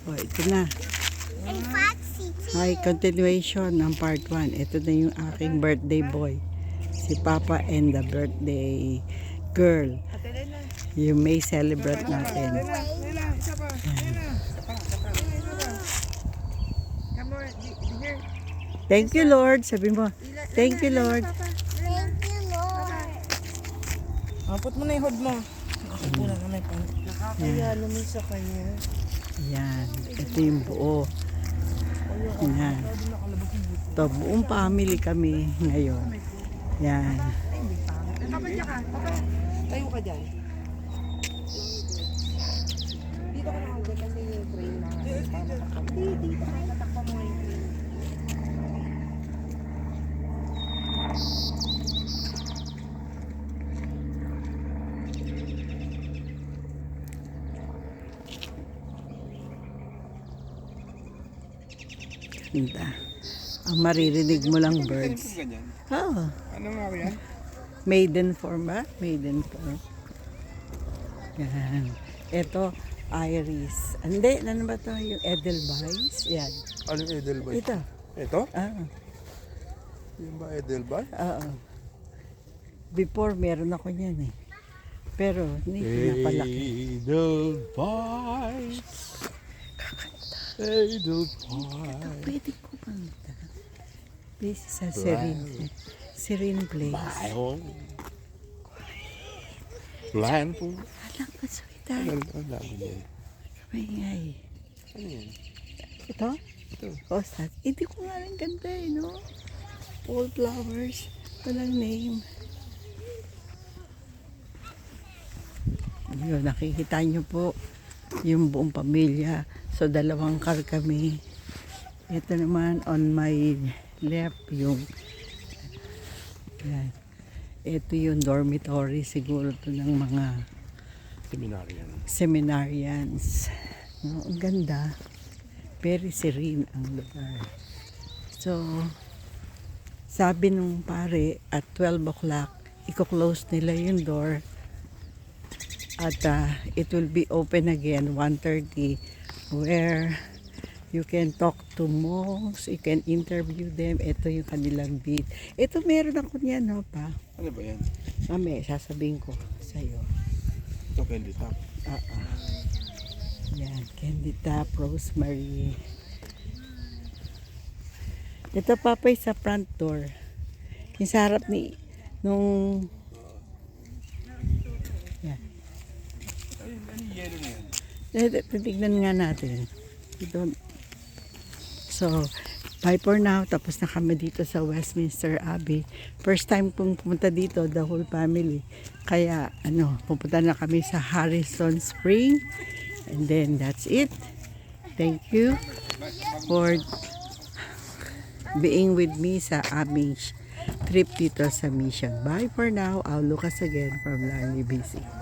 O, ito na. Ay, continuation ng part 1. Ito na yung aking birthday boy. Si Papa and the birthday girl. You may celebrate natin. Thank you, Lord. Sabi mo, thank you, Lord. Thank you, Lord. Put mo na yung hood mo. Ako po na naman. Nakakaya naman sa kanya. Yan. Ito yung buo. Yan. Ito, buong family kami ngayon. Yan. Tayo ka dyan. Dito ka naman dyan kasi yung train na. Dito ka tatakpa mo yung train. Ganda. Ang maririnig mo lang birds. Oh, Ano nga ba yan? maiden form ba? Maiden form. Yan. Ito, iris. Hindi, ano ba to? Yung edelweiss. Yan. Ano yung Edelweiss? Ito. Ito? Ah, Yung ba Edelweiss? oo. Before, meron ako niyan eh. Pero, hindi pinapalaki. Edelweiss. Edelweiss. Pwede ko bang this is a serene. Serene place. Lion. Lion po. Alam ko, sweetheart. Ang dami yan. Maingay. Ano yan? Ito? Ito. Ostat. Hindi ko nga rin ganda eh, no? All flowers. Walang name. Yun, nakikita nyo po yung buong pamilya. So, 2 car kami. Ito naman on my left yung yan. Ito yung dormitory siguro to ng mga Seminaryan. seminarians. No, ang ganda. Very serene ang lugar. So, sabi nung pare at 12 o'clock, i-close nila yung door at it will be open again 1:30 where you can talk to monks, you can interview them. Ito yung kanilang beat. Ito meron ako niyan, no, pa? Ano ba yan? Mami, sasabihin ko sa'yo. Ito candy top. Yan, candy tap, rosemary. Ito papay sa front door. Yung sa harap ni nung yan. Ano yung yellow na yan? Titignan nga natin. Ito. So, bye for now. Tapos na kami dito sa Westminster Abbey. First time kong pumunta dito, the whole family. Kaya, pupunta na kami sa Harrison Spring. And then, that's it. Thank you for being with me sa aming trip dito sa Mission. Bye for now. I'll look us again from Larry BC.